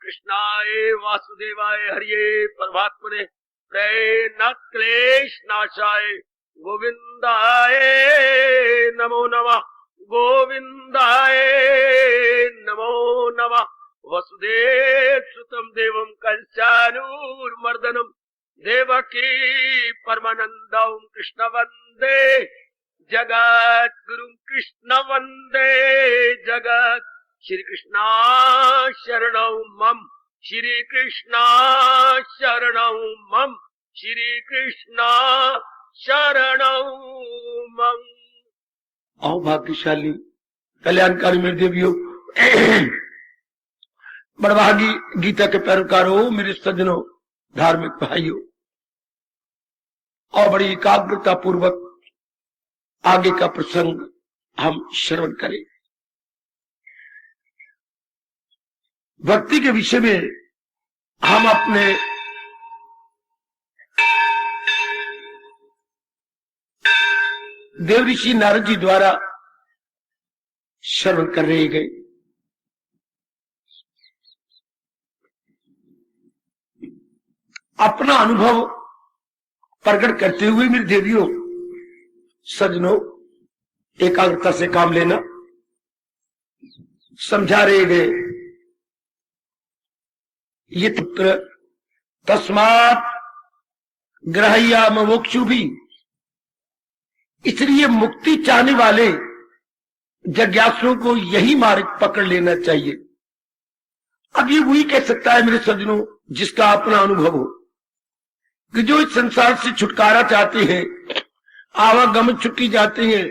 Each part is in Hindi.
कृष्णाय वासुदेवाय हरिये परमात्मने प्रेम क्लेश नाशाय गोविंदाय नमो नमः गोविंदाय नमो नमः। वसुदेव सुतम देवम कंसानूरमर्दनम देवकी परमानंदम कृष्ण वंदे जगत गुरु कृष्ण वंदे जगत। श्री कृष्णा शरणौ मम श्री कृष्णा शरणौ मम श्री कृष्णा शरणौ मम। आओ भाग्यशाली कल्याणकारी मेरे देवियों, बड़भागी गीता के पैरोकारों, मेरे सज्जनों, धार्मिक भाइयों, और बड़ी एकाग्रता पूर्वक आगे का प्रसंग हम श्रवण करें। भक्ति के विषय में हम अपने देव ऋषि नारद जी द्वारा श्रवण कर रहे गए। अपना अनुभव प्रकट करते हुए मेरे देवियों सज्जनों, एकाग्रता से काम लेना समझा रहे गए। ये पुत्र तस्मात् ग्रह्या मोक्षु भी, इसलिए मुक्ति चाहने वाले जिज्ञासुओं को यही मार्ग पकड़ लेना चाहिए। अब ये वही कह सकता है मेरे सज्जनों जिसका अपना अनुभव हो, कि जो इस संसार से छुटकारा चाहते हैं, आवागमन छुट्टी जाते हैं,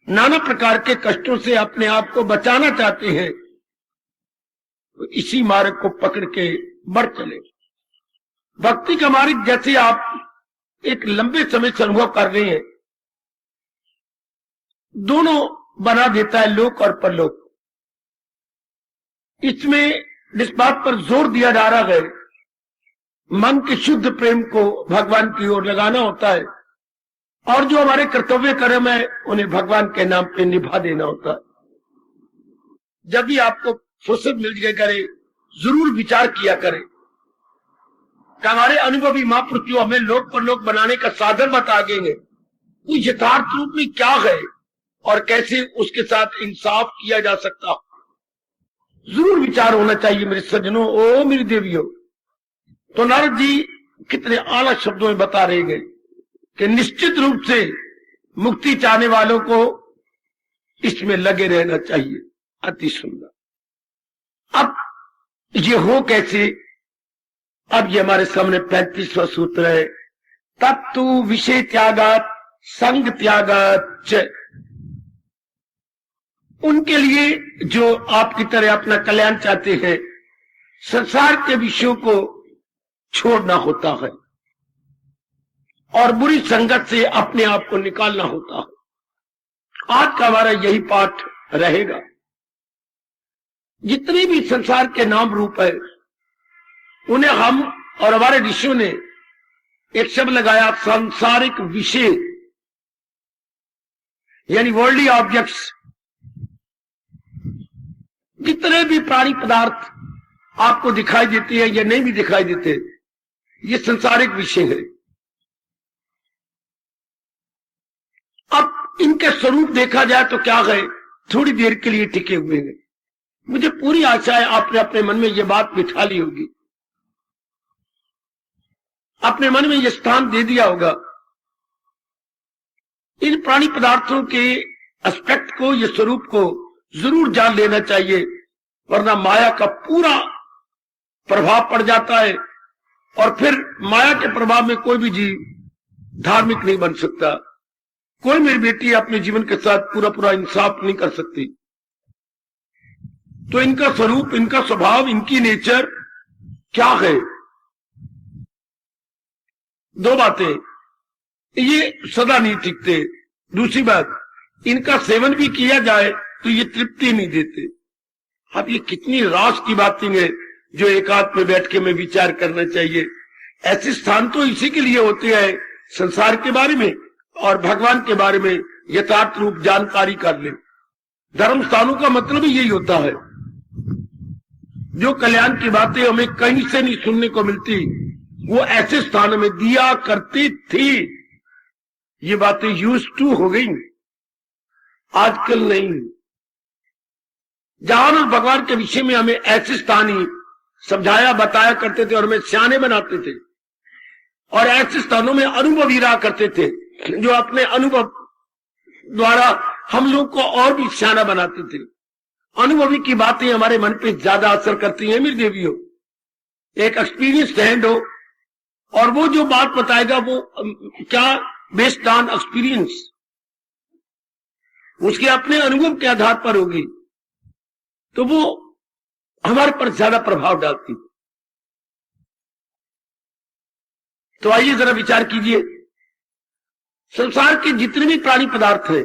नाना प्रकार के कष्टों से अपने आप को बचाना चाहते हैं, तो इसी मार्ग को पकड़ के बढ़ चले। भक्ति का मार्ग जैसे आप एक लंबे समय से अनुभव कर रहे हैं, दोनों बना देता है लोक और परलोक। इसमें इस बात पर जोर दिया जा रहा है मन के शुद्ध प्रेम को भगवान की ओर लगाना होता है, और जो हमारे कर्तव्य कर्म है उन्हें भगवान के नाम पे निभा देना होता है। जब भी आपको फुर्सत मिल जाए करे, जरूर विचार किया करें कि हमारे अनुभवी महापुरुष जो हमें लोक परलोक बनाने का साधन बता देंगे, वो यथार्थ रूप में क्या है और कैसे उसके साथ इंसाफ किया जा सकता, जरूर विचार होना चाहिए मेरे सज्जनों, ओ मेरी देवियों। तो नारद जी कितने आला शब्दों में बता रहे गए कि निश्चित रूप से मुक्ति चाहने वालों को इसमें लगे रहना चाहिए। अति सुंदर। अब ये हो कैसे? अब ये हमारे सामने 35वां सूत्र है, तत्तु विषय त्यागात संग त्यागात। उनके लिए जो आपकी तरह अपना कल्याण चाहते हैं, संसार के विषयों को छोड़ना होता है और बुरी संगत से अपने आप को निकालना होता है। आज का हमारा यही पाठ रहेगा। जितने भी संसार के नाम रूप है, उन्हें हम और हमारे ऋषियों ने एक शब्द लगाया, सांसारिक विषय, यानी वर्ल्डली ऑब्जेक्ट्स। जितने भी प्राणी पदार्थ आपको दिखाई देते हैं या नहीं भी दिखाई देते, ये संसारिक विषय है। अब इनके स्वरूप देखा जाए तो क्या है, थोड़ी देर के लिए टिके हुए हैं। मुझे पूरी आशा है आपने अपने मन में ये बात बिठा ली होगी, अपने मन में ये स्थान दे दिया होगा। इन प्राणी पदार्थों के एस्पेक्ट को, ये स्वरूप को जरूर जान लेना चाहिए, वरना माया का पूरा प्रभाव पड़ जाता है और फिर माया के प्रभाव में कोई भी जीव धार्मिक नहीं बन सकता। कोई मेरी बेटी अपने जीवन के साथ पूरा पूरा इंसाफ नहीं कर सकती। तो इनका स्वरूप, इनका स्वभाव, इनकी नेचर क्या है? दो बातें, ये सदा नहीं टिकते। दूसरी बात, इनका सेवन भी किया जाए तो ये तृप्ति नहीं देते। अब ये कितनी रास की बातें हैं जो एकांत में बैठ के में विचार करना चाहिए। ऐसे स्थान तो इसी के लिए होते हैं, संसार के बारे में और भगवान के बारे में यथार्थ रूप जानकारी कर ले। धर्म स्थानों का मतलब ही यही होता है। जो कल्याण की बातें हमें कहीं से नहीं सुनने को मिलती, वो ऐसे स्थानों में दिया करती थी। ये बातें यूज टू हो गई, आजकल नहीं। जहां भगवान के विषय में हमें ऐसे स्थान ही समझाया बताया करते थे और हमें सियाने बनाते थे, और ऐसे स्थानों में अनुभवी रहा करते थे जो अपने अनुभव द्वारा हम लोग को और भी सियाना बनाते थे। अनुभवी की बातें हमारे मन पे ज्यादा असर करती हैं मेरी देवियों। एक एक्सपीरियंस्ड हैंड हो और वो जो बात बताएगा वो क्या बेस्ड ऑन एक्सपीरियंस, उसके अपने अनुभव के आधार पर होगी, तो वो हमारे पर ज्यादा प्रभाव डालती। तो आइए जरा विचार कीजिए, संसार के जितने भी प्राणी पदार्थ हैं,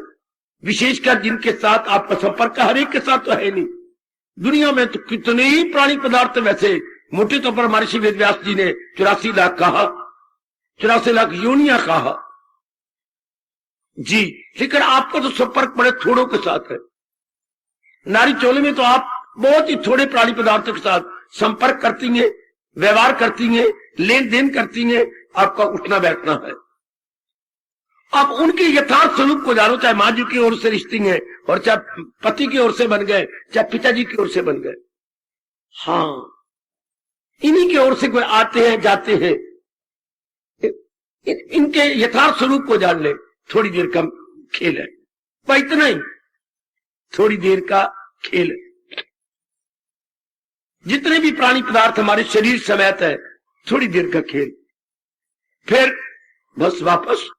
विशेषकर जिनके साथ आपका संपर्क हर एक के साथ तो है नहीं, दुनिया में तो कितने ही प्राणी पदार्थ। वैसे मोटे तौर पर महर्षि वेदव्यास जी ने 84 लाख कहा, 84 लाख योनियां कहा जी, लेकिन आपका तो संपर्क बड़े थोड़ों के साथ है। नारी चोले में तो आप बहुत ही थोड़े प्राणी पदार्थों के साथ संपर्क करती हैं, व्यवहार करती हैं, लेन देन करती हैं, आपका उठना बैठना है। आप उनके यथार्थ स्वरूप को जानो, चाहे माँ जी की ओर से रिश्ते हैं और चाहे पति की ओर से बन गए, चाहे पिताजी की ओर से बन गए। हाँ, इन्हीं की ओर से कोई आते हैं जाते हैं, इनके यथार्थ स्वरूप को जान ले। थोड़ी देर का खेल है, पर इतना ही, थोड़ी देर का खेल है। जितने भी प्राणी पदार्थ हमारे शरीर समेत है, थोड़ी देर का खेल, फिर बस वापस।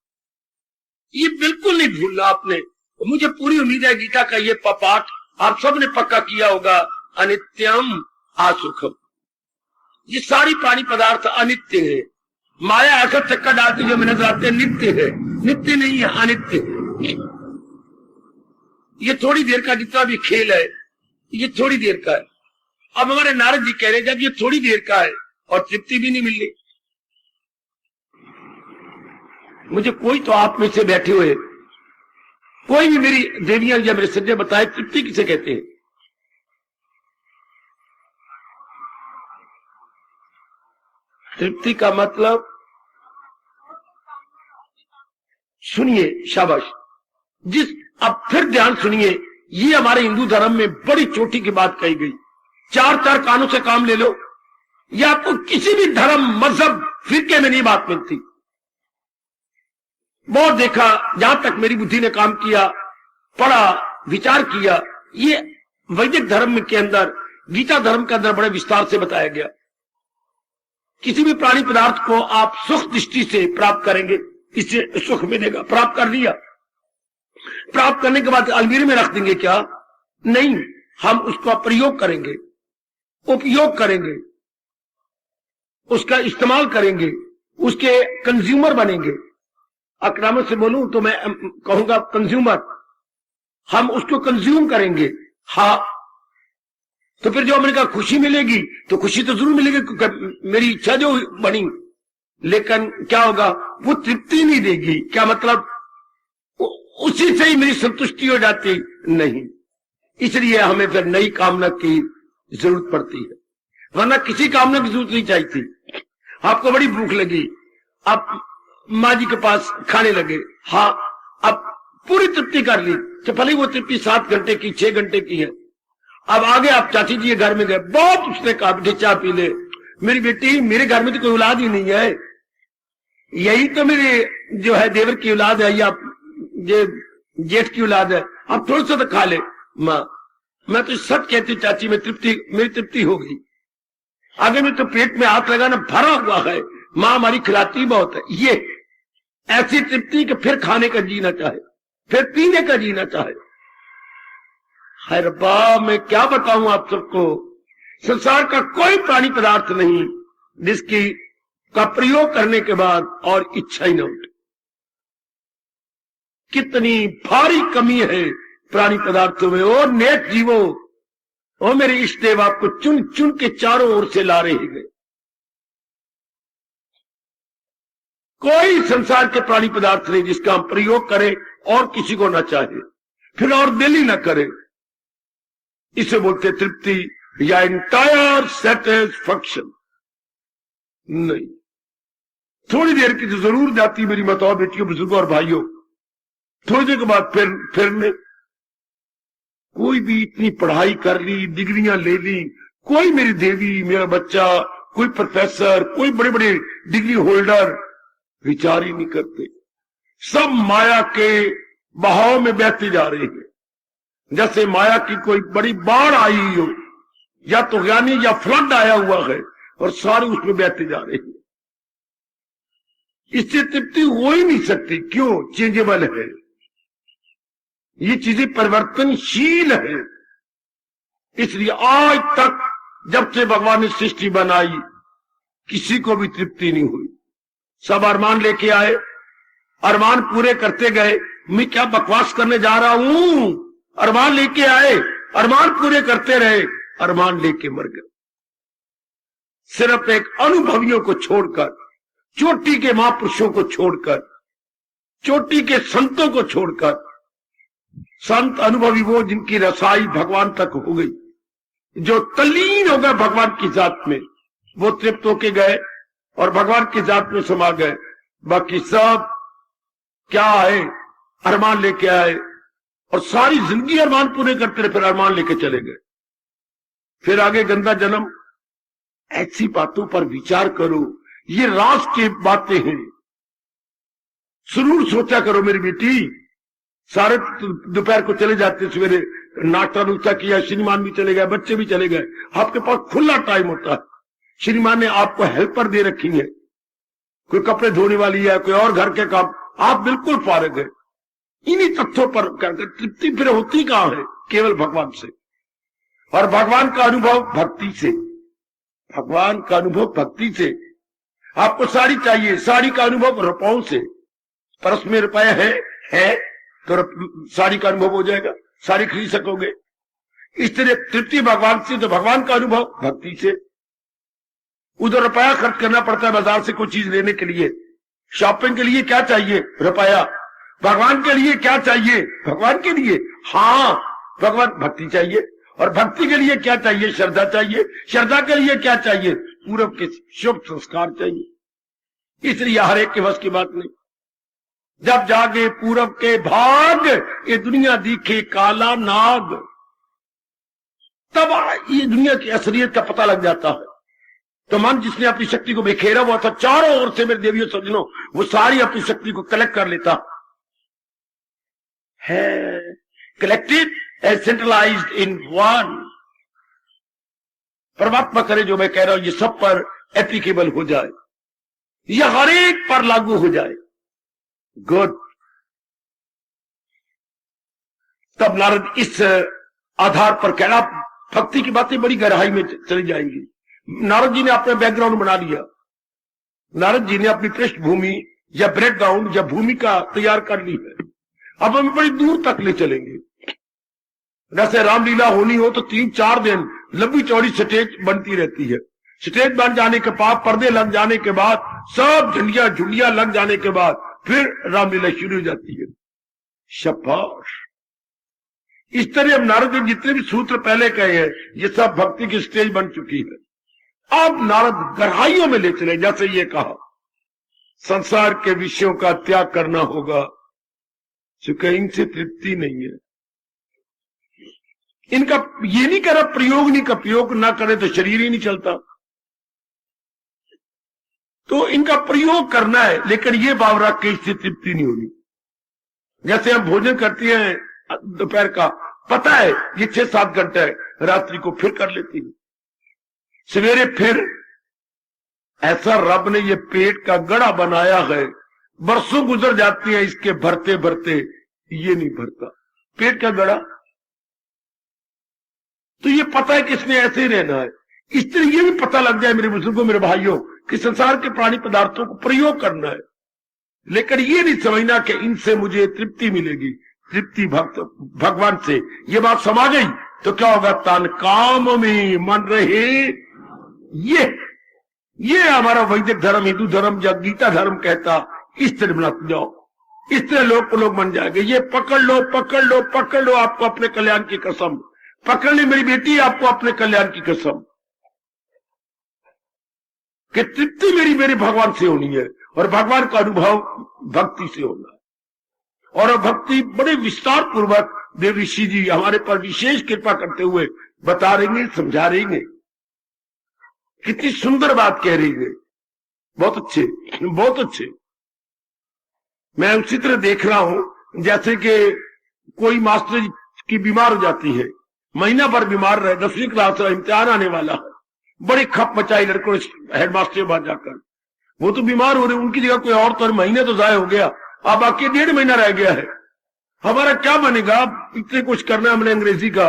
ये बिल्कुल नहीं भूलना आपने। मुझे पूरी उम्मीद है गीता का ये पाठ आप सबने पक्का किया होगा, अनित्यम असुखम। ये सारी प्राणी पदार्थ अनित्य है। माया ऐसा चक्कर डालती जो नजर आते नित्य है, नित्य नहीं है, अनित्य है। ये थोड़ी देर का जितना भी खेल है, ये थोड़ी देर का है। अब हमारे नारद जी कह रहे जब ये थोड़ी देर का है और तृप्ति भी नहीं मिल रही, मुझे कोई तो आप में से बैठे हुए, कोई भी मेरी देवियां या मेरे सज्जन बताए तृप्ति किसे कहते हैं? तृप्ति का मतलब सुनिए, शाबाश। अब फिर ध्यान सुनिए, ये हमारे हिंदू धर्म में बड़ी चोटी की बात कही गई। चार कानों से काम ले लो, ये आपको किसी भी धर्म मजहब फिरके में नहीं बात मिलती। बहुत देखा, जहां तक मेरी बुद्धि ने काम किया, पढ़ा, विचार किया, ये वैदिक धर्म के अंदर, गीता धर्म के अंदर बड़े विस्तार से बताया गया। किसी भी प्राणी पदार्थ को आप सुख दृष्टि से प्राप्त करेंगे, इससे सुख मिलेगा। प्राप्त कर लिया, प्राप्त करने के बाद अलमीरे में रख देंगे क्या? नहीं, हम उसका प्रयोग करेंगे, उपयोग करेंगे, उसका इस्तेमाल करेंगे, उसके कंज्यूमर बनेंगे। आक्रामक से बोलूं तो मैं कहूंगा कंज्यूमर। हम उसको कंज्यूम करेंगे। हाँ, तो फिर जो अमेरिका खुशी मिलेगी तो खुशी तो जरूर मिलेगी, क्योंकि मेरी इच्छा जो बनी, लेकिन क्या होगा, वो तृप्ति नहीं देगी। क्या मतलब? उसी से ही मेरी संतुष्टि हो जाती नहीं। इसलिए हमें फिर नई कामना की जरूरत पड़ती है, वरना किसी कामना की जरूरत नहीं चाहिए थी। आपको बड़ी भूख लगी, आप माँ जी के पास खाने लगे, हाँ, अब पूरी तृप्ति कर ली, तो भले वो तृप्ति 7 घंटे की 6 घंटे की है। अब आगे आप चाची जी के घर में गए, बहुत उसने कहा बेटे चाय पी ले। मेरी बेटी, मेरे घर में तो कोई औलाद ही नहीं है, यही तो मेरे जो है देवर की औलाद है या जेठ की औलाद है, अब थोड़ा सा तो खा ले। माँ, मैं तो सच कहती चाची, में तृप्ति, मेरी तृप्ति हो गई। आगे में तो पेट में हाथ लगाना भरा हुआ है, माँ हमारी खिलाती बहुत है। ये ऐसी तृप्ति कि फिर खाने का जीना चाहे, फिर पीने का जीना चाहे। हाय रब्बा, मैं क्या बताऊं आप सबको, संसार का कोई प्राणी पदार्थ नहीं जिसकी का प्रयोग करने के बाद और इच्छा ही न उठे। कितनी भारी कमी है प्राणी पदार्थों में। और नेक जीवो, और मेरे इष्ट देव आपको चुन चुन के चारों ओर से ला रहे हैं। कोई संसार के प्राणी पदार्थ नहीं जिसका हम प्रयोग करें और किसी को ना चाहे, फिर और दिल ही ना करे। इसे बोलते तृप्ति, या इंटायर सेटिस्फैक्शन नहीं। थोड़ी देर की तो जरूर जाती मेरी माताओं, बेटियों, बुजुर्गों और भाइयों, थोड़ी देर के बाद फिर नहीं। कोई भी इतनी पढ़ाई कर ली, डिग्रियां ले ली, कोई मेरी देवी, मेरा बच्चा, कोई प्रोफेसर, कोई बड़े बड़े डिग्री होल्डर विचार ही नहीं करते। सब माया के बहाव में बहते जा रहे हैं, जैसे माया की कोई बड़ी बाढ़ आई हो, या तो ज्ञानी या फ्लड आया हुआ है और सारे उसमें बहते जा रहे हैं। इससे तृप्ति हो ही नहीं सकती। क्यों? चेंजेबल है, ये चीजें परिवर्तनशील है। इसलिए आज तक जब से भगवान ने सृष्टि बनाई, किसी को भी तृप्ति नहीं हुई। सब अरमान लेके आए, अरमान पूरे करते गए। मैं क्या बकवास करने जा रहा हूं? अरमान लेके आए, अरमान पूरे करते रहे, अरमान लेके मर गए। सिर्फ एक अनुभवियों को छोड़कर, चोटी के महापुरुषों को छोड़कर, चोटी के संतों को छोड़कर, संत अनुभवी वो जिनकी रसाई भगवान तक हो गई, जो तल्लीन हो गए भगवान की जात में, वो तृप्त होके गए और भगवान की जात में समा गए। बाकी सब क्या है? अरमान लेके आए और सारी जिंदगी अरमान पूरे करते रहे, फिर अरमान लेके चले गए। फिर आगे गंदा जन्म। ऐसी बातों पर विचार करो, ये राज की बातें हैं। जरूर सोचा करो मेरी बेटी। सारे दोपहर को चले जाते, सवेरे नाश्ता नुश्ता किया, श्रीमान भी चले गए, बच्चे भी चले गए, आपके पास खुला टाइम होता है। श्रीमान ने आपको हेल्पर दे रखी है, कोई कपड़े धोने वाली है, कोई और घर के काम, आप बिल्कुल फारिग है। इन्हीं तथ्यों पर तृप्ति फिर होती कहां है? केवल भगवान से, और भगवान का अनुभव भक्ति से। भगवान का अनुभव भक्ति से। आपको साड़ी चाहिए, साड़ी का अनुभव रुपयों से। पर्स में रुपया है तो साड़ी का अनुभव हो जाएगा, साड़ी खरीद सकोगे। इस तरह तृप्ति भगवान से, तो भगवान का अनुभव भक्ति से। उधर रुपया खर्च करना पड़ता है बाजार से कोई चीज लेने के लिए। शॉपिंग के लिए क्या चाहिए? रुपया। भगवान के लिए क्या चाहिए? भगवान के लिए हाँ भगवान भक्ति चाहिए। और भक्ति के लिए क्या चाहिए? श्रद्धा चाहिए। श्रद्धा के लिए क्या चाहिए? पूरब के शुभ संस्कार चाहिए। इसलिए हर एक के बस की बात नहीं। जब जागे पूरब के भाग, ये दुनिया दिखे काला नाग, तब ये दुनिया की असलियत का पता लग जाता है। तो मन जिसने अपनी शक्ति को बिखेरा हुआ था चारों ओर से, मेरे देवियों सज्जनों, वो सारी अपनी शक्ति को कलेक्ट कर लेता है। Collected and centralised in one. परमात्मा करे जो मैं कह रहा हूं ये सब पर एप्लीकेबल हो जाए, ये हर एक पर लागू हो जाए। गुड। तब नारद इस आधार पर कह रहा, भक्ति की बातें बड़ी गहराई में चली जाएंगी। नारद जी ने अपना बैकग्राउंड बना लिया। नारद जी ने अपनी पृष्ठभूमि या बैकग्राउंड या भूमिका तैयार कर ली है। अब हम बड़ी दूर तक ले चलेंगे। जैसे रामलीला होनी हो तो 3-4 दिन लंबी चौड़ी स्टेज बनती रहती है। स्टेज बन जाने के बाद, पर्दे लग जाने के बाद, सब झंडियां झुंडियां लग जाने के बाद फिर रामलीला शुरू हो जाती है। शाबाश। इस तरह हम नारद ने जितने भी सूत्र पहले कहे हैं, ये सब भक्ति की स्टेज बन चुकी है। अब नारद गहराइयों में ले चले। जैसे ये कहा, संसार के विषयों का त्याग करना होगा, क्योंकि इनसे तृप्ति नहीं है। इनका ये नहीं करा प्रयोग नहीं का, प्रयोग ना करे तो शरीर ही नहीं चलता। तो इनका प्रयोग करना है, लेकिन ये भाव रख के इससे तृप्ति नहीं होगी। जैसे हम भोजन करते हैं दोपहर का, पता है ये 6-7 घंटे है, रात्रि को फिर कर लेती है, सवेरे फिर। ऐसा रब ने ये पेट का गड़ा बनाया है, बरसों गुजर जाती है इसके भरते भरते, ये नहीं भरता पेट का गड़ा। तो ये पता है कि इसने ऐसे ही रहना है। इस तरह ये भी पता लग जाए मेरे बुजुर्गों, मेरे भाइयों, कि संसार के प्राणी पदार्थों को प्रयोग करना है, लेकिन ये नहीं समझना कि इनसे मुझे तृप्ति मिलेगी। तृप्ति भगवान से। ये बात समा गई तो क्या होगा? तन काम में मन रहे। ये हमारा वैदिक धर्म, हिंदू धर्म या गीता धर्म कहता, इस तरह बनाते जाओ, इस तरह लोग बन जाएंगे। ये पकड़ लो, पकड़ लो, पकड़ लो, आपको अपने कल्याण की कसम। पकड़ ले मेरी बेटी आपको अपने कल्याण की कसम कि तृप्ति मेरे भगवान से होनी है, और भगवान का अनुभव भक्ति से होना है। और भक्ति बड़े विस्तार पूर्वक देव ऋषि जी हमारे पर विशेष कृपा करते हुए बता रहेंगे, समझा रहेंगे। कितनी सुंदर बात कह रही है, बहुत अच्छे, बहुत अच्छे। मैं उसी तरह देख रहा हूं जैसे कि कोई मास्टर की बीमार हो जाती है, महीना भर बीमार रहे, 10वीं क्लास का इम्तिहान आने वाला है, बड़ी खप मचाई लड़कों हेडमास्टर के पास जाकर, वो तो बीमार हो रहे, उनकी जगह कोई और, तो महीने तो जाया हो गया, अब बाकी 1.5 महीना रह गया है, हमारा क्या बनेगा, इतने कुछ करना है हमने अंग्रेजी का।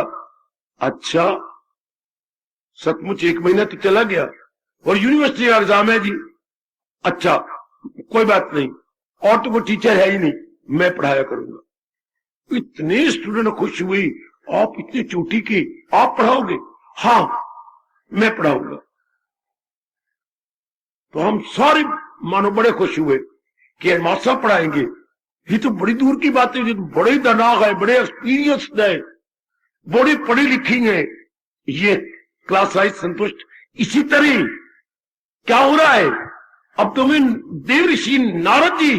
अच्छा सचमुच 1 महीना तो चला गया, और यूनिवर्सिटी का एग्जाम है जी। अच्छा कोई बात नहीं, और तो कोई टीचर है ही नहीं, मैं पढ़ाया करूंगा। इतने स्टूडेंट खुश हुई, आप इतनी चोटी की, आप पढ़ाओगे? हाँ मैं पढ़ाऊंगा। तो हम सारे मानो बड़े खुश हुए कि हेडमास्टर साहब पढ़ाएंगे, ये तो बड़ी दूर की बात है, ये तो बड़े दिमाग है, बड़े एक्सपीरियंस्ड है, बड़ी पढ़ी लिखी है। ये क्लास साइज संतुष्ट। इसी तरह क्या हो रहा है, अब तुम्हें देव ऋषि नारद जी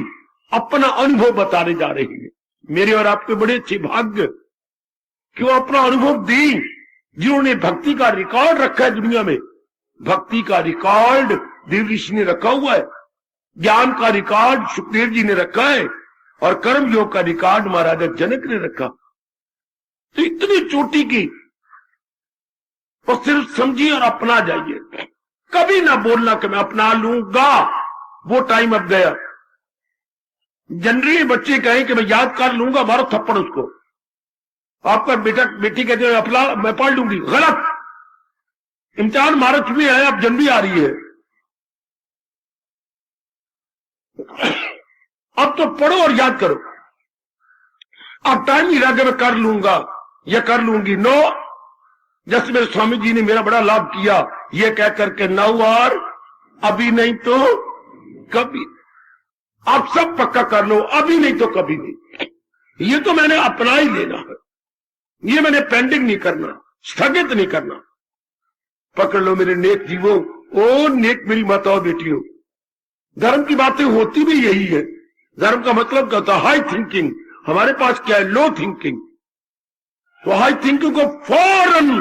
अपना अनुभव बताने जा रहे हैं। मेरे और आपके बड़े अच्छे भाग्य कि वो अपना अनुभव दें, जिन्होंने भक्ति का रिकॉर्ड रखा है दुनिया में। भक्ति का रिकॉर्ड देव ऋषि ने रखा हुआ है, ज्ञान का रिकॉर्ड सुखदेव जी ने रखा है, और कर्म योग का रिकॉर्ड महाराजा जनक ने रखा। तो इतनी चोटी की, और सिर्फ समझिए और अपना जाइए, कभी ना बोलना कि मैं अपना लूंगा, वो टाइम अब गया। जनरली बच्चे कहें कि मैं याद कर लूंगा, मारो थप्पड़ उसको। आपका बेटा बेटी कहते हैं अपना मैं पढ़ लूंगी, गलत। इम्तिहान मार्च में है, अब जनवरी आ रही है, अब तो पढ़ो और याद करो। अब टाइम ही रह गया मैं कर लूंगा या कर लूंगी। नो, जैसे मेरे स्वामी जी ने मेरा बड़ा लाभ किया, ये कह करके नाउ और अभी नहीं तो कभी। आप सब पक्का कर लो, अभी नहीं तो कभी नहीं। ये तो मैंने अपना ही लेना है, ये मैंने पेंडिंग नहीं करना, स्थगित नहीं करना। पकड़ लो मेरे नेक जीवों, ओ नेक मेरी माताओं बेटियों। धर्म की बातें होती भी यही है। धर्म का मतलब क्या होता है? High thinking. हमारे पास क्या है? Low thinking. तो हाई थिंकिंग को फौरन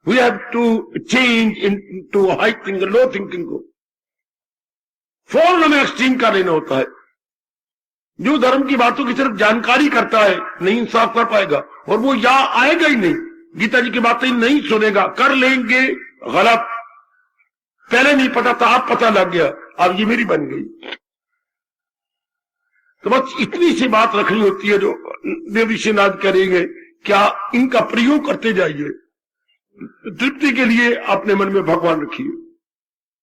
we have to change into high thinking. Low thinking को फौरन हमें एक्सचेंज कर लेना होता है। जो धर्म की बातों की सिर्फ जानकारी करता है, नहीं इंसाफ कर पाएगा, और वो यहां आएगा ही नहीं, गीता जी की बातें नहीं सुनेगा, कर लेंगे गलत। पहले नहीं पता था, अब पता लग गया, अब ये मेरी बन गई। तो बस इतनी सी बात रखनी होती है जो देव ऋषि नारद करेंगे। क्या इनका प्रयोग करते जाइए, तृप्ति के लिए अपने मन में भगवान रखिए।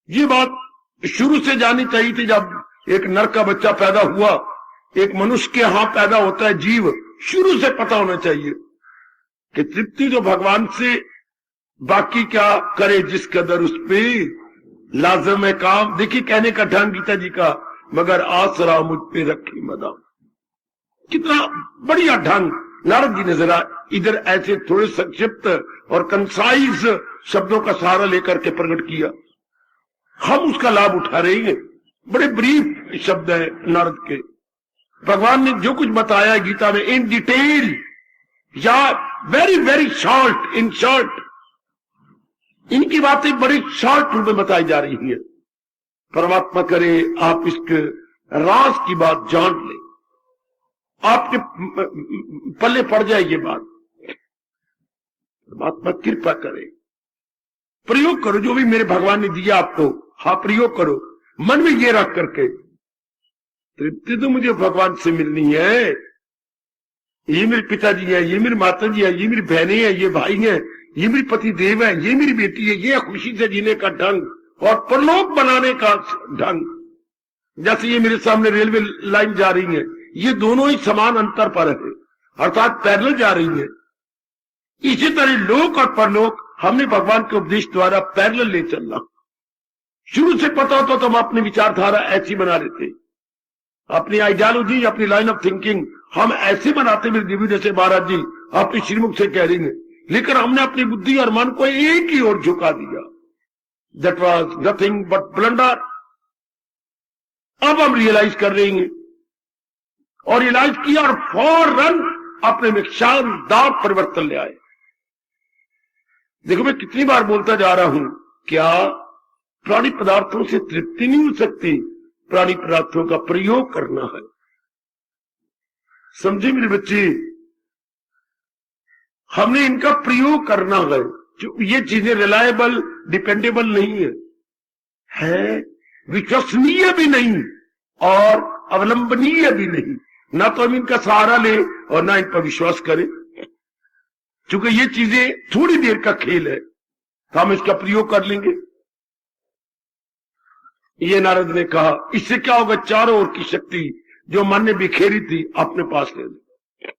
ये बात शुरू से जानी चाहिए थी। जब एक नर का बच्चा पैदा हुआ, एक मनुष्य के यहां पैदा होता है जीव, शुरू से पता होना चाहिए कि तृप्ति जो भगवान से, बाकी क्या करे जिस कदर उस पे लाजम है काम। देखिए कहने का ढंग गीता जी का, मगर आसरा मुझ पे रखी मदाम। कितना बढ़िया ढंग नारद जी ने जरा इधर ऐसे थोड़े संक्षिप्त और कंसाइज शब्दों का सहारा लेकर के प्रकट किया। हम उसका लाभ उठा रहे हैं। बड़े ब्रीफ शब्द है नारद के। भगवान ने जो कुछ बताया है गीता में इन डिटेल या very very short, in short, इनकी बातें बड़ी शॉर्ट रूप में बताई जा रही है। परमात्मा करे आप इसके राज की बात जान ले, आपके पल्ले पड़ जाए ये बात। परमात्मा कृपा करे, प्रयोग करो जो भी मेरे भगवान ने दिया आपको। हाँ प्रयोग करो, मन में ये रख करके तृप्ति तो मुझे भगवान से मिलनी है। ये मेरे पिताजी है, ये मेरी माता जी है, ये मेरी बहनें हैं, ये भाई हैं, ये मेरी पति देव है, ये मेरी बेटी है। ये खुशी से जीने का ढंग और परलोक बनाने का ढंग। जैसे ये मेरे सामने रेलवे लाइन जा रही है, ये दोनों ही समान अंतर पर है, अर्थात पैरेलल जा रही है। इसी तरह लोक और परलोक हमने भगवान के उपदेश द्वारा पैरेलल ले चलना। शुरू से पता होता तो हम अपनी विचारधारा ऐसी बना लेते, अपनी आइडियोलॉजी, अपनी लाइन ऑफ थिंकिंग हम ऐसे बनाते। मेरे देवी जैसे महाराज जी अपने श्रीमुख से कह रही है, लेकिन हमने अपनी बुद्धि और मन को एक ही ओर झुका दिया। That was nothing but blunder. अब हम रियलाइज कर रहे हैं और रियलाइज किया और फौरन अपने में शानदार परिवर्तन ले आए। देखो, मैं कितनी बार बोलता जा रहा हूं, क्या प्राणी पदार्थों से तृप्ति नहीं हो सकती? प्राणी पदार्थों का प्रयोग करना है। समझे मेरे बच्चे? हमने इनका प्रयोग करना है। जो ये चीजें रिलायबल, डिपेंडेबल नहीं है विश्वसनीय भी नहीं और अवलंबनीय भी नहीं। ना तो हम इनका सहारा ले और ना इन पर विश्वास करें। चूंकि ये चीजें थोड़ी देर का खेल है तो हम इसका प्रयोग कर लेंगे। ये नारद ने कहा, इससे क्या होगा? चारों ओर की शक्ति जो मन ने बिखेरी थी अपने पास ले ली।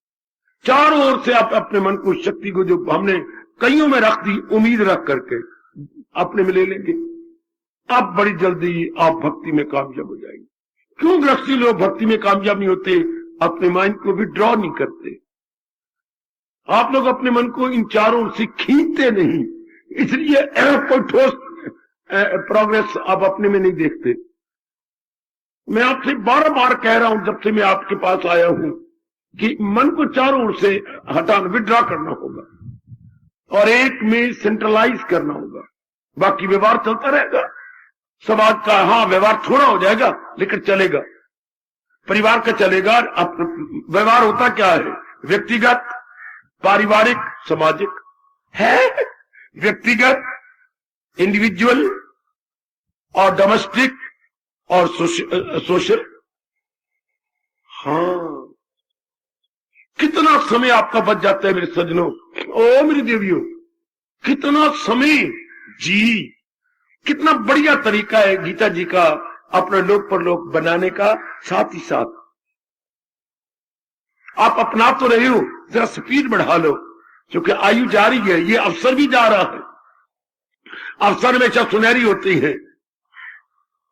चारों ओर से आप अपने मन को, शक्ति को जो हमने कईयों में रख दी, उम्मीद रख करके अपने में ले लेंगे। अब बड़ी जल्दी आप भक्ति में कामयाब हो जाएंगे। क्यों गृहस्थी लोग भक्ति में कामयाब नहीं होते? अपने माइंड को विड्रॉ नहीं करते। आप लोग अपने मन को इन चारों ओर से खींचते नहीं, इसलिए कोई ठोस प्रोग्रेस आप अपने में नहीं देखते। मैं आपसे बार बार कह रहा हूं जब से मैं आपके पास आया हूं कि मन को चारों ओर से हटाना, विड्रॉ करना होगा और एक में सेंट्रलाइज करना होगा। बाकी व्यवहार चलता रहेगा समाज का। हाँ, व्यवहार थोड़ा हो जाएगा लेकिन चलेगा। परिवार का चलेगा। अब व्यवहार होता क्या है? व्यक्तिगत, पारिवारिक, सामाजिक है। व्यक्तिगत, इंडिविजुअल और डोमेस्टिक और सोशल। हाँ, कितना समय आपका बच जाता है मेरे सज्जनों, ओ मेरी देवियों, कितना समय जी। कितना बढ़िया तरीका है गीता जी का अपने लोक पर लोक बनाने का। साथ ही साथ आप अपना तो रहे हो, जरा स्पीड बढ़ा लो, क्योंकि आयु जा रही है, ये अवसर भी जा रहा है। अवसर हमेशा सुनहरी होती है।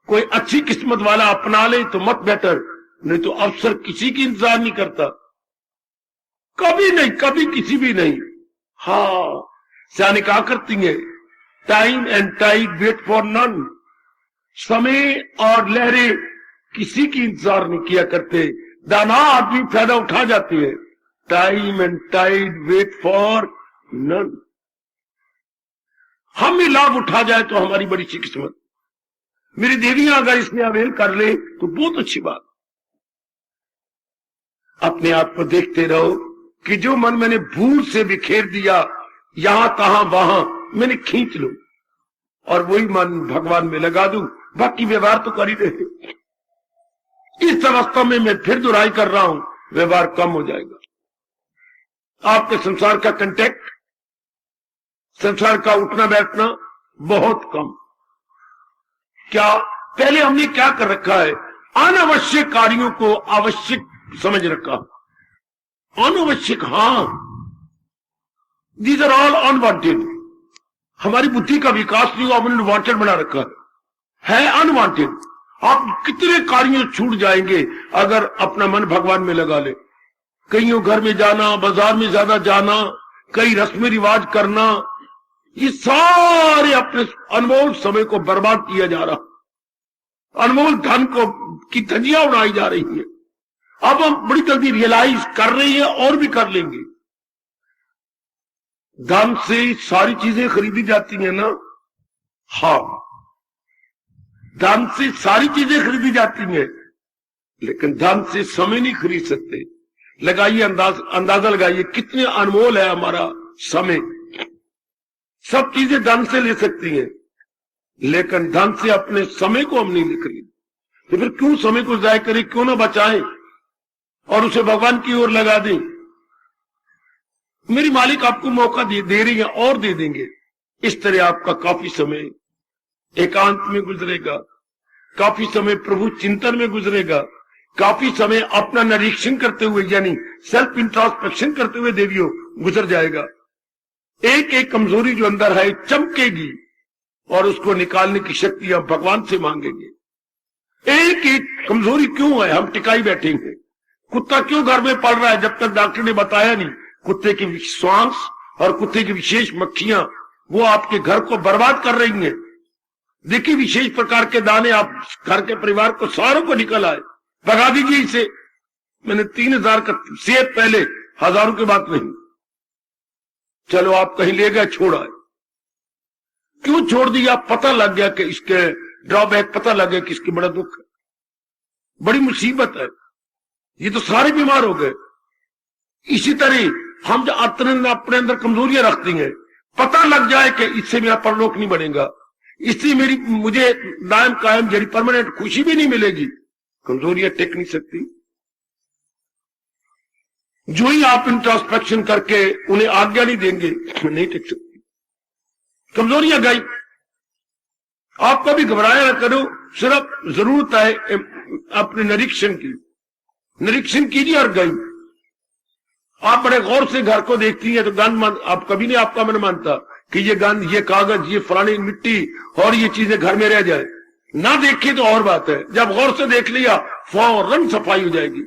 कोई अच्छी किस्मत वाला अपना ले तो मत बेटर, नहीं तो अवसर किसी की इंतजार नहीं करता, कभी नहीं, कभी किसी भी नहीं। हाँ, सियाने कहा करती है, time and tide wait for none. समय और लहरें किसी की इंतजार नहीं किया करते। दाना आदमी फायदा उठा जाती है। Time and tide wait for none. हम ही लाभ उठा जाए तो हमारी बड़ी सी किस्मत। मेरी देवियां अगर इसमें अवेल कर ले तो बहुत अच्छी बात। अपने आप को देखते रहो कि जो मन मैंने भूल से बिखेर दिया, यहां तहां वहां मैंने खींच लूं और वही मन भगवान में लगा दूं। बाकी व्यवहार तो कर ही रहे। इस अवस्था में मैं फिर दुराई कर रहा हूं, व्यवहार कम हो जाएगा। आपके संसार का कंटेक्ट, संसार का उठना बैठना बहुत कम। क्या पहले हमने क्या कर रखा है? अनावश्यक कार्यों को आवश्यक समझ रखा। अनावश्यक, हाँ, दीज आर ऑल अनवांटेड। हमारी बुद्धि का विकास नहीं हुआ, हमने वांटेड बना रखा है अनवांटेड। आप कितने कार्यों छूट जाएंगे अगर अपना मन भगवान में लगा ले। कईयों घर में जाना, बाजार में ज्यादा जाना, कई रस्म रिवाज करना, ये सारे अपने अनमोल समय को बर्बाद किया जा रहा। अनमोल धन को की धजियां उड़ाई जा रही है। अब हम बड़ी जल्दी रियलाइज कर रहे हैं और भी कर लेंगे। धन से सारी चीजें खरीदी जाती हैं ना? हाँ, धन से सारी चीजें खरीदी जाती हैं, लेकिन धन से समय नहीं खरीद सकते। लगाइए अंदाजा लगाइए कितने अनमोल है हमारा समय। सब चीजें धन से ले सकती हैं, लेकिन धन से अपने समय को हम नहीं खरीद। तो फिर क्यों समय को जाया करें, क्यों ना बचाएं और उसे भगवान की ओर लगा दें। मेरी मालिक आपको मौका दे रही है और दे देंगे। इस तरह आपका काफी समय एकांत में गुजरेगा, काफी समय प्रभु चिंतन में गुजरेगा, काफी समय अपना निरीक्षण करते हुए यानी सेल्फ इंट्रोस्पेक्शन करते हुए देवियों गुजर जाएगा। एक एक कमजोरी जो अंदर है चमकेगी और उसको निकालने की शक्ति हम भगवान से मांगेंगे। एक एक कमजोरी क्यों है, हम टिकाई बैठेंगे। कुत्ता क्यों घर में पड़ रहा है जब तक डॉक्टर ने बताया नहीं? कुत्ते की श्वास और कुत्ते की विशेष मक्खियां वो आपके घर को बर्बाद कर रही हैं। देखिए विशेष प्रकार के दाने आप घर के परिवार को सारों को निकल आए, भगा दीजिए इसे। मैंने 3000 का सेब पहले, हजारों की बात नहीं। चलो आप कहीं ले गए, छोड़ा है, क्यों छोड़ दिया? पता लग गया कि इसके ड्रॉबैक, पता लग गया कि इसकी बड़ा दुख है, बड़ी मुसीबत है, ये तो सारे बीमार हो गए। इसी तरह हम जो अपने अंदर कमजोरियां रखती हैं, पता लग जाए कि इससे मेरा परलोक नहीं बनेगा, इससे मुझे दायम कायम जरी परमानेंट खुशी भी नहीं मिलेगी, कमजोरियां टिक नहीं सकती। जो ही आप इंट्रोस्पेक्शन करके उन्हें आज्ञा नहीं देंगे, नहीं टिक सकती, कमजोरियां गई। आप कभी घबराया न करो, सिर्फ जरूरत है अपने निरीक्षण की, निरीक्षण कीजिए और गई। आप बड़े गौर से घर को देखती हैं तो गंद आप कभी नहीं आपका मन मानता कि ये गंद, ये कागज, ये फलानी मिट्टी और ये चीजें घर में रह जाए। ना देखे तो और बात है, जब गौर से देख लिया फौरन सफाई हो जाएगी,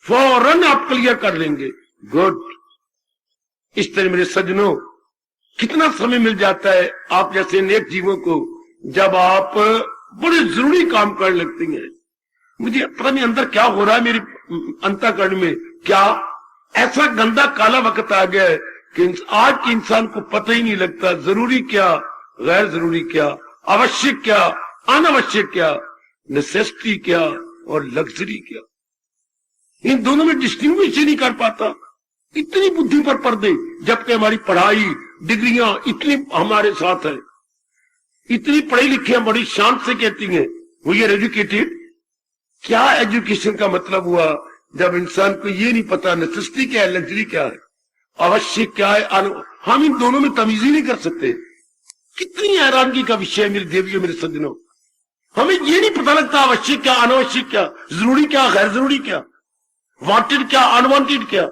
फौरन आप क्लियर कर लेंगे। गुड। इस तरह मेरे सज्जनों, कितना समय मिल जाता है आप जैसे नेक जीवों को, जब आप बड़े जरूरी काम कर लगती हैं। मुझे पता नहीं अंदर क्या हो रहा है, मेरी अंतःकरण में क्या ऐसा गंदा काला वक्त आ गया है कि आज के इंसान को पता ही नहीं लगता जरूरी क्या, गैर जरूरी क्या, आवश्यक क्या, अनावश्यक क्या, नेसेसिटी क्या और लग्जरी क्या। इन दोनों में डिस्टिंग्विश ही नहीं कर पाता। इतनी बुद्धि पर पर्दे, जबकि हमारी पढ़ाई, डिग्रियां इतनी हमारे साथ है, इतनी पढ़ी लिखी हैं, बड़ी शान से कहती हैं वी आर एजुकेटेड। क्या एजुकेशन का मतलब हुआ जब इंसान को ये नहीं पता नेसेसिटी क्या है, लग्जरी क्या है, आवश्यक क्या है। हम इन दोनों में तमीज ही नहीं कर सकते। कितनी हैरानगी का विषय है मेरे देवियों, मेरे सज्जनों, हमें ये नहीं पता लगता आवश्यक क्या, अनावश्यक क्या, जरूरी क्या, गैर जरूरी क्या, वांटेड क्या, अनवांटेड क्या।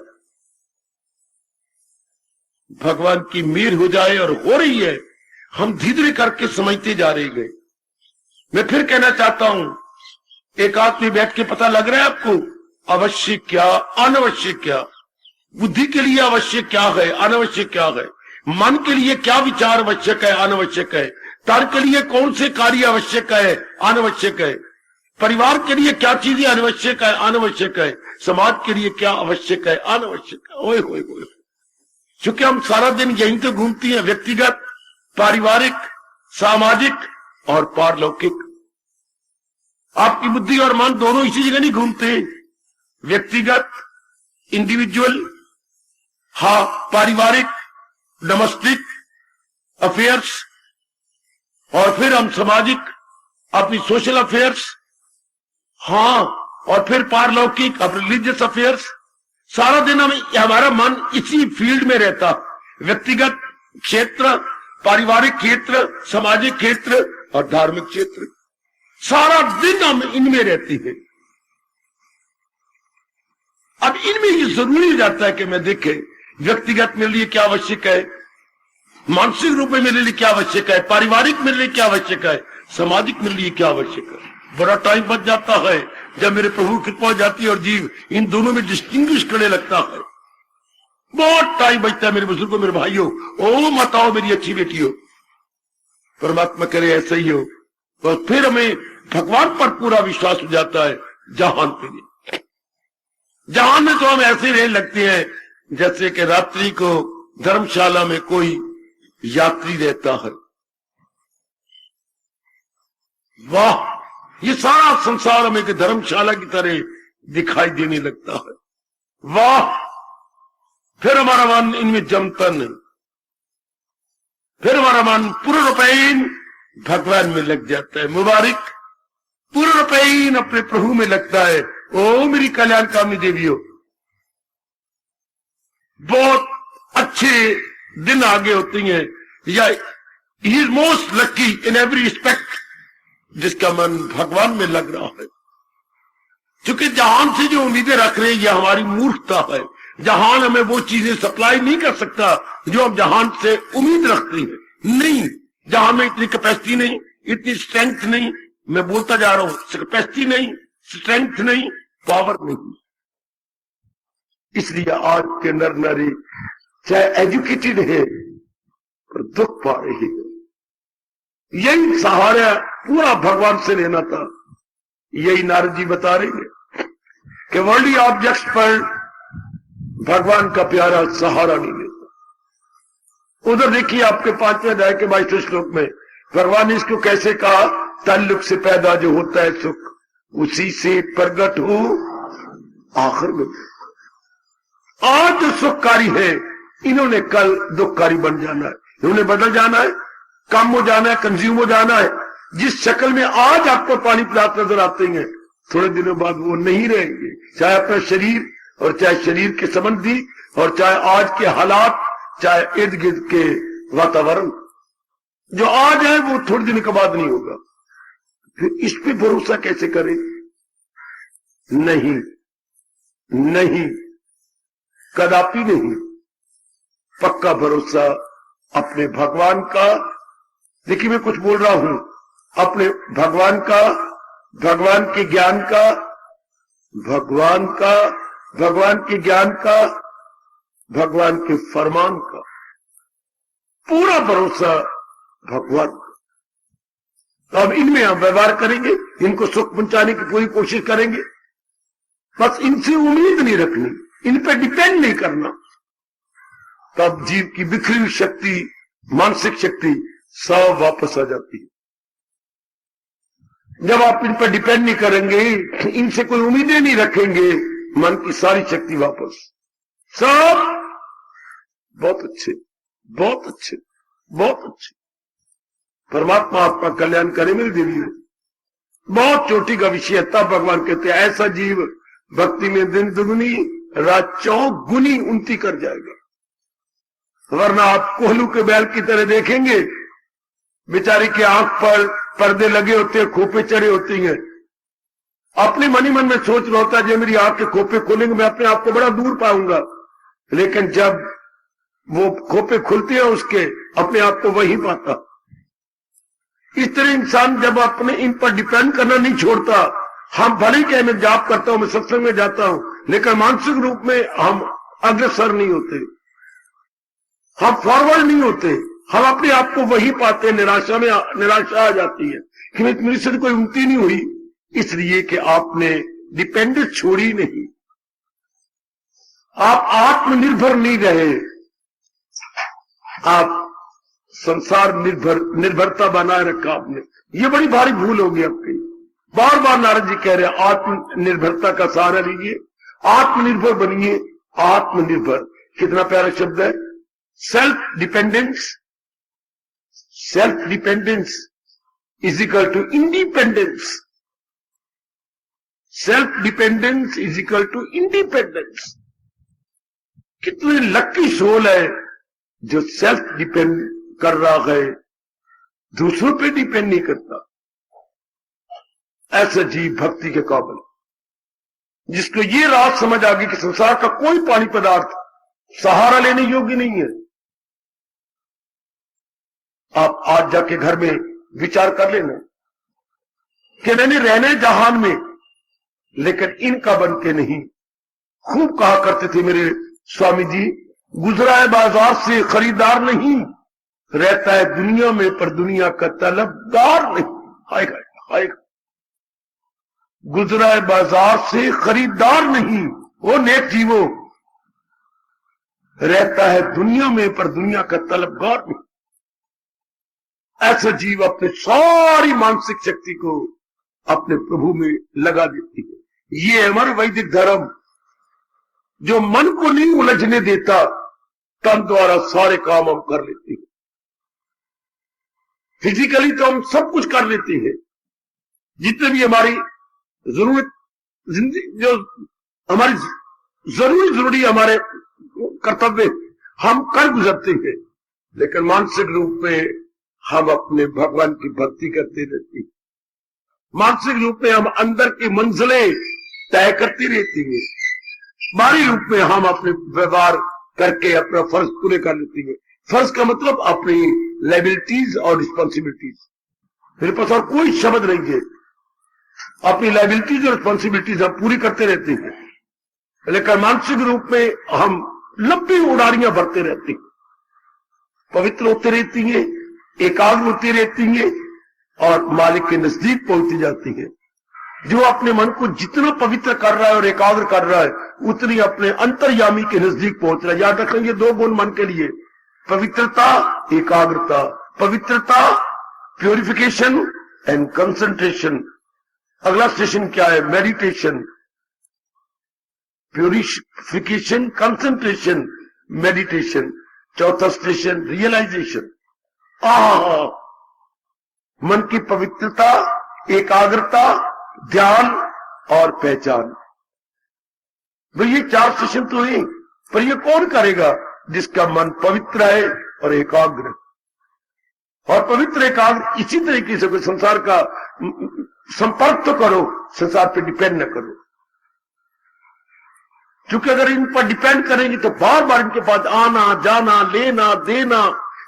भगवान की मेहर हो जाए, और हो रही है, हम धीरे करके समझते जा रहे हैं। मैं फिर कहना चाहता हूं, एक आदमी बैठ के पता लग रहा है आपको आवश्यक क्या, अनावश्यक क्या, बुद्धि के लिए आवश्यक क्या है, अनावश्यक क्या है, मन के लिए क्या विचार आवश्यक है, अनावश्यक है, तर्क के लिए कौन से कार्य आवश्यक है, अनावश्यक है, परिवार के लिए क्या चीजें अनावश्यक है, अनावश्यक है, समाज के लिए क्या आवश्यक है, अनावश्यक है। ओए होए होए, चूंकि हम सारा दिन यहीं तो घूमती हैं, व्यक्तिगत, पारिवारिक, सामाजिक और पारलौकिक। आपकी बुद्धि और मन दोनों इसी जगह नहीं घूमते, व्यक्तिगत, इंडिविजुअल, हाँ, पारिवारिक, डोमेस्टिक अफेयर्स, और फिर हम सामाजिक, अपनी सोशल अफेयर्स, हाँ, और फिर पारलौकिक, अपने रिलीजियस अफेयर्स। सारा दिन हमारा मन इसी फील्ड में रहता, व्यक्तिगत क्षेत्र, पारिवारिक क्षेत्र, सामाजिक क्षेत्र और धार्मिक क्षेत्र। सारा दिन हम इनमें रहती है। अब इनमें ये जरूरी हो जाता है कि मैं देखे व्यक्तिगत मेरे लिए क्या आवश्यक है, मानसिक रूप में मेरे लिए क्या आवश्यक है, पारिवारिक मेरे लिए क्या आवश्यक है, सामाजिक मेरे लिए क्या आवश्यक है। बड़ा टाइम बच जाता है जब मेरे प्रभु कृपा हो जाती है और जीव इन दोनों में डिस्टिंग्विश करने लगता है। बहुत टाइम बचता है मेरे बुजुर्गों, मेरे भाइयों, ओ माताओं, मेरी अच्छी बेटियों, परमात्मा करे ऐसा ही हो। और फिर हमें भगवान पर पूरा विश्वास हो जाता है। जहान पे नहीं, जहान में तो हम ऐसे रहने लगते हैं जैसे कि रात्रि को धर्मशाला में कोई यात्री रहता है। वाह, ये सारा संसार हमें कि धर्मशाला की तरह दिखाई देने लगता है। वाह, फिर हमारा मन इनमें जमता नहीं, फिर हमारा मन पूर्णरूपेण भगवान में लग जाता है। मुबारक, पूर्णरूपेण अपने प्रभु में लगता है। ओ मेरी कल्याणकामी देवियों, बहुत अच्छे दिन आगे होती हैं, या he is most lucky in every respect जिसका मन भगवान में लग रहा है। क्योंकि जहान से जो उम्मीदें रख रहे हैं ये हमारी मूर्खता है। जहान हमें वो चीजें सप्लाई नहीं कर सकता जो हम जहान से उम्मीद रखते हैं। नहीं, जहान में इतनी कैपेसिटी नहीं, इतनी स्ट्रेंथ नहीं। मैं बोलता जा रहा हूं, कैपेसिटी नहीं, स्ट्रेंथ नहीं, पावर नहीं। इसलिए आज के नर नारी चाहे एजुकेटेड है पर दुख पा रही है। यही सहारा पूरा भगवान से लेना था। यही नारद जी बता रहे हैं कि वर्ल्डली ऑब्जेक्ट्स पर भगवान का प्यारा सहारा नहीं लेता। उधर देखिए आपके 5वें अध्याय के 22वें श्लोक में भगवान ने इसको कैसे कहा, ताल्लुक से पैदा जो होता है सुख उसी से प्रकट हो आखिर में। आज जो सुखकारी है इन्होंने कल दुखकारी बन जाना है, इन्होंने बदल जाना है, कम हो जाना है, कंज्यूम हो जाना है। जिस शक्ल में आज आपको पानी पिलाते नजर आते हैं थोड़े दिनों बाद वो नहीं रहेंगे, चाहे अपना शरीर और चाहे शरीर के संबंधी और चाहे आज के हालात, चाहे इर्द गिर्द के वातावरण। जो आज है वो थोड़े दिन के बाद नहीं होगा। फिर इस पे भरोसा कैसे करें? नहीं, नहीं, कदापि नहीं। पक्का भरोसा अपने भगवान का, देखिए मैं कुछ बोल रहा हूं, अपने भगवान का, भगवान के ज्ञान का, भगवान का, भगवान के ज्ञान का, भगवान के फरमान का पूरा भरोसा भगवान का। तो अब इनमें हम व्यवहार करेंगे, इनको सुख पहुंचाने की पूरी कोशिश करेंगे, बस इनसे उम्मीद नहीं रखनी, इन पर डिपेंड नहीं करना। तब जीव की बिखरी हुई शक्ति, मानसिक शक्ति सब वापस आ जाती है। जब आप इन पर डिपेंड नहीं करेंगे, इनसे कोई उम्मीदें नहीं रखेंगे, मन की सारी शक्ति वापस। सब बहुत अच्छे, बहुत अच्छे, बहुत अच्छे। परमात्मा आपका कल्याण करे मेरी देवी में। बहुत चोटी का विषय है। तब भगवान कहते हैं ऐसा जीव भक्ति में दिन दुगुनी रात चौगुनी उन्नति कर जाएगा। वरना आप कोहलू के बैल की तरह देखेंगे, बेचारी की आंख पर पर्दे लगे होते हैं, खोपे चढ़े होती हैं, अपने मन ही मन में सोच रहा होता है जब मेरी आंख के खोपे खोलेंगे मैं अपने आप को बड़ा दूर पाऊंगा। लेकिन जब वो खोपे खुलते हैं उसके, अपने आप को वही पाता। इस तरह इंसान जब अपने इन पर डिपेंड करना नहीं छोड़ता, हम भले ही कहे मैं जाप करता हूं, मैं सत्संग में जाता हूं, लेकिन मानसिक रूप में हम अग्रसर नहीं होते, हम फॉरवर्ड नहीं होते, हम अपने आप को वही पाते हैं। निराशा आ जाती है कि मेरे से कोई उन्नति नहीं हुई, इसलिए कि आपने डिपेंडेंस छोड़ी नहीं, आप आत्मनिर्भर नहीं रहे, आप संसार निर्भरता बनाए रखा आपने। ये बड़ी भारी भूल होगी आपकी। बार बार नारद जी कह रहे हैं आत्मनिर्भरता का सहारा लीजिए, आत्मनिर्भर बनिए। आत्मनिर्भर कितना प्यारा शब्द है। Self dependence, self dependence is equal to independence, self dependence is equal to independence. कितनी लकी सोल है जो सेल्फ डिपेंड कर रहा है, दूसरों पे डिपेंड नहीं करता। ऐसा जीव भक्ति के काबिल, जिसको ये रात समझ आ गई कि संसार का कोई पानी पदार्थ सहारा लेने योग्य नहीं है। आप आज जाके घर में विचार कर लेना कि मैंने रहने जहान में, लेकिन इनका बन के नहीं। खूब कहा करते थे मेरे स्वामी जी, गुजरा है बाजार से खरीदार नहीं, रहता है दुनिया में पर दुनिया का तलबदार नहीं। हाय हाय हाय, गुजरा है बाजार से खरीदार नहीं, वो नेक जीवो, रहता है दुनिया में पर दुनिया का तलबगार नहीं। ऐसा जीव अपने सारी मानसिक शक्ति को अपने प्रभु में लगा देती है। ये हमारा वैदिक धर्म जो मन को नहीं उलझने देता, तन द्वारा सारे काम हम कर लेते हैं। फिजिकली तो हम सब कुछ कर लेते हैं, जितने भी हमारी जरूरत, जो हमारी जरूरी हमारे कर्तव्य हम कर गुजरते हैं, लेकिन मानसिक रूप में हम अपने भगवान की भक्ति करते रहते हैं। मानसिक रूप में हम अंदर की मंजिलें तय करती रहती हैं। बाहरी रूप में हम अपने व्यवहार करके अपना फर्ज पूरे कर लेते हैं। फर्ज का मतलब अपनी लायबिलिटीज और रिस्पॉन्सिबिलिटीज। मेरे पास और कोई शब्द नहीं है। अपनी लायबिलिटीज और रिस्पॉन्सिबिलिटीज हम पूरी करते रहते हैं, लेकिन मानसिक रूप में हम लंबी उड़ारियां भरते रहती, पवित्र होती रहती हैं, एकाग्र होती रहती हैं और मालिक के नजदीक पहुंचती जाती है। जो अपने मन को जितना पवित्र कर रहा है और एकाग्र कर रहा है, उतनी अपने अंतर्यामी के नजदीक पहुंच रहा है। याद रखें ये 2 गुण मन के लिए, पवित्रता, एकाग्रता। पवित्रता, प्योरिफिकेशन एंड कंसंट्रेशन। अगला स्टेशन क्या है? मेडिटेशन। Purification, concentration, meditation. चौथा स्टेशन रियलाइजेशन। मन की पवित्रता, एकाग्रता, ध्यान और पहचान। भाई ये 4 स्टेशन तो है, पर ये कौन करेगा? जिसका मन पवित्र है और एकाग्र है। और पवित्र एकाग्र इसी तरीके से कोई संसार का संपर्क तो करो, संसार पे डिपेंड न करो। क्योंकि अगर इन पर डिपेंड करेंगे तो बार बार इनके पास आना जाना, लेना देना,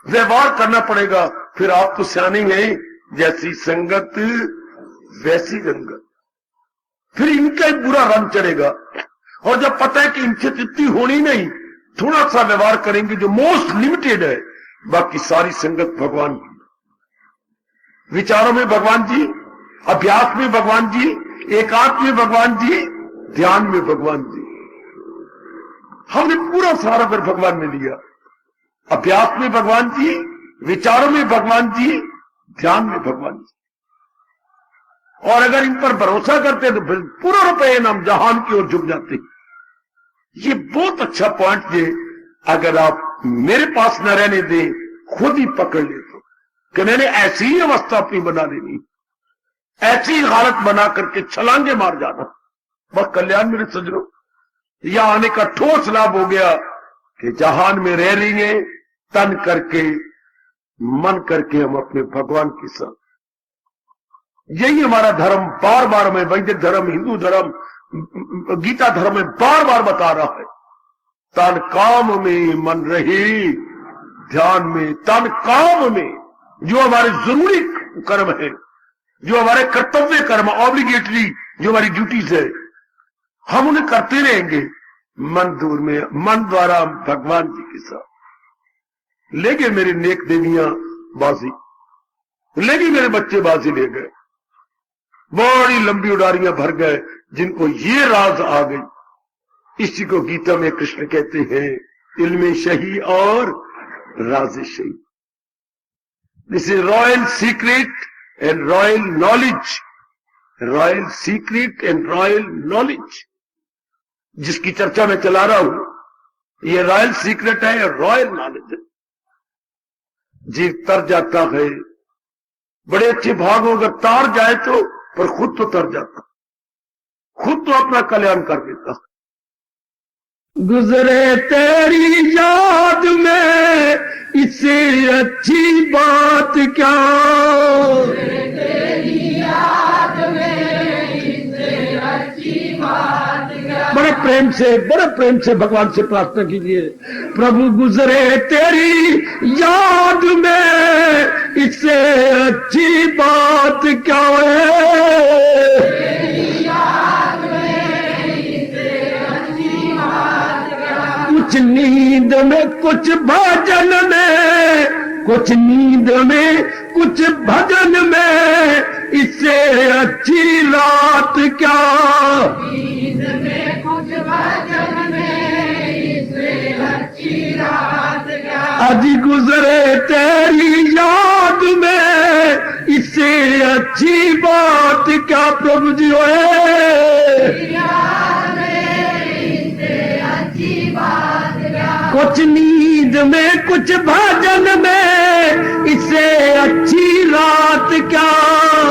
व्यवहार करना पड़ेगा। फिर आप तो सियाने हैं, जैसी संगत वैसी रंगत। फिर इनका एक बुरा रंग चढ़ेगा। और जब पता है कि इनसे तृप्ति होनी नहीं, थोड़ा सा व्यवहार करेंगे जो मोस्ट लिमिटेड है, बाकी सारी संगत भगवान की। विचारों में भगवान जी, अभ्यास में भगवान जी, एकांत में भगवान जी, ध्यान में भगवान जी। हमने पूरा सारा फिर भगवान में लिया। अभ्यास में भगवान जी, विचारों में भगवान जी, ध्यान में भगवान जी। और अगर इन पर भरोसा करते तो फिर पूरा रुपये हम जहान की ओर झुक जाते। ये बहुत अच्छा पॉइंट है। अगर आप मेरे पास न रहने दें, खुद ही पकड़ ले तो कि मैंने ऐसी ही अवस्था अपनी बना लेनी, ऐसी हालत बना करके छलांगे मार जाना, बस कल्याण मेरे सजनों। यह आने का ठोस लाभ हो गया कि जहान में रह रही है, तन करके मन करके हम अपने भगवान के साथ। यही हमारा धर्म बार बार में, वैदिक धर्म, हिंदू धर्म, गीता धर्म में बार बार बता रहा है। तन काम में मन रहे, ध्यान में, तन काम में। जो हमारे जरूरी कर्म है, जो हमारे कर्तव्य कर्म, ऑब्लिगेटरी जो हमारी ड्यूटीज है, हम उन्हें करते रहेंगे। मन दूर में, मन द्वारा हम भगवान जी के साथ। ले गए मेरी नेक देवियां बाजी, ले गए मेरे बच्चे बाजी ले गए, बड़ी लंबी उड़ारियां भर गए, जिनको ये राज आ गई। इसी को गीता में कृष्ण कहते हैं, इल्मे शही और राज शही। This is royal secret and royal knowledge. Royal secret and royal knowledge जिसकी चर्चा मैं चला रहा हूं, ये रॉयल सीक्रेट है और रॉयल नॉलेज है। जीव तर जाता है, बड़े अच्छे भाग अगर तार जाए तो, पर खुद तो तर जाता, खुद तो अपना कल्याण कर देता। गुजरे तेरी याद में इससे अच्छी बात क्या, तेरी याद में इससे अच्छी बात क्या। बड़े प्रेम से भगवान से प्रार्थना कीजिए, प्रभु गुजरे तेरी याद में इससे अच्छी बात क्या है, तेरी याद में इससे अच्छी बात क्या। कुछ नींद में कुछ भजन में, कुछ नींद में कुछ भजन में इससे अच्छी रात क्या, नींद में कुछ भजन में इससे अच्छी रात क्या। आज गुजरे तेरी याद में इससे अच्छी बात क्या, प्रभु जी कुछ नींद में कुछ भजन में इससे अच्छी रात क्या,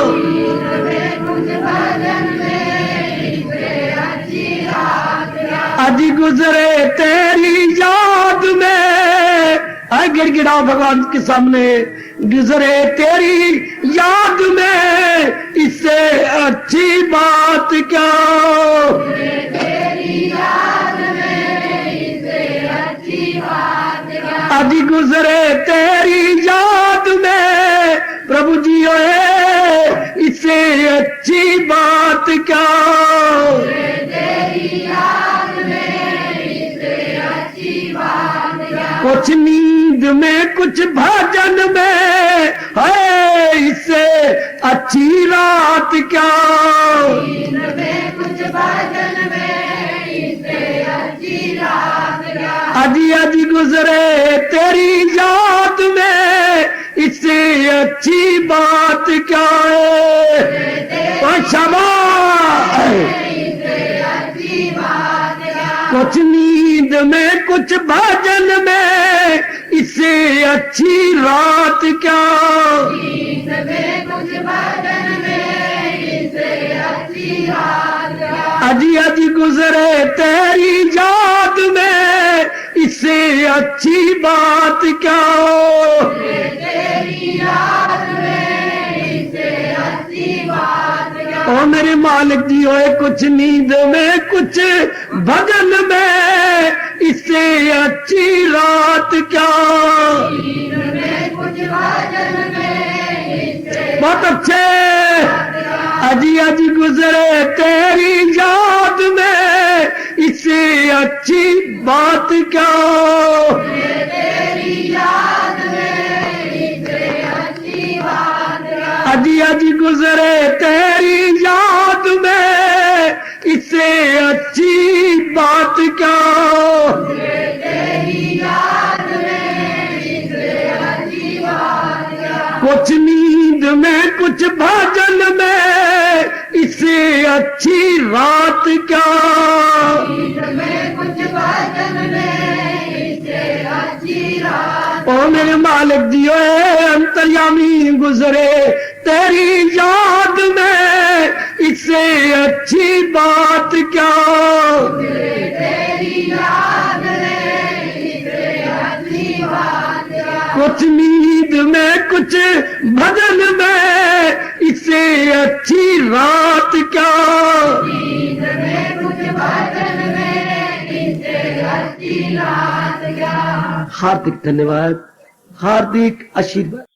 नींद में कुछ भजन में इससे अच्छी रात क्या। आज गुजरे तेरी याद में, आए गिड़गिड़ाओ भगवान के सामने, गुजरे तेरी याद में इससे अच्छी बात क्या, तेरी याद आज गुजरे तेरी याद में, प्रभु जी है इससे अच्छी बात क्या, तेरी याद में इससे अच्छी कुछ नींद में कुछ भजन में है, इससे अच्छी रात क्या। नींद में कुछ भजन में इससे अच्छी रात क्या। अजी अजी गुजरे तेरी याद में, इससे अच्छी बात क्या है। ओ शाबाश। इससे अच्छी बात क्या। कुछ नींद में कुछ भजन में, इससे अच्छी रात क्या। नींद में कुछ भजन में इससे अच्छी रात क्या। अजी अजी गुजरे तेरी याद में, इससे अच्छी बात क्या। तेरी याद में इससे अच्छी बात क्या। ओ मेरे मालिक जी ओए, कुछ नींद में कुछ भजन में, इससे अच्छी रात क्या। नींद में कुछ भजन में इससे बहुत अच्छे। अजी अजी गुजरे तेरी याद में, इससे अच्छी बात क्या। तेरी याद में इससे अच्छी बात क्या। अजी अजी गुजरे तेरी याद में, इससे अच्छी बात क्या। तेरी याद में इससे अच्छी बात क्या। कुछ नींद में कुछ भजन में, इससे अच्छी रात क्या। नींद में कुछ भजन में इससे अच्छी रात। ओ मेरे मालिक जी ओए, अंतर्यामी गुजरे तेरी याद में, इससे अच्छी बात क्या। तेरी याद में इससे अच्छी बात क्या। कुछ नींद में कुछ भजन में, इससे अच्छी रात क्या। नींद में कुछ भजन में इससे अच्छी रात क्या। हार्दिक धन्यवाद, हार्दिक आशीर्वाद।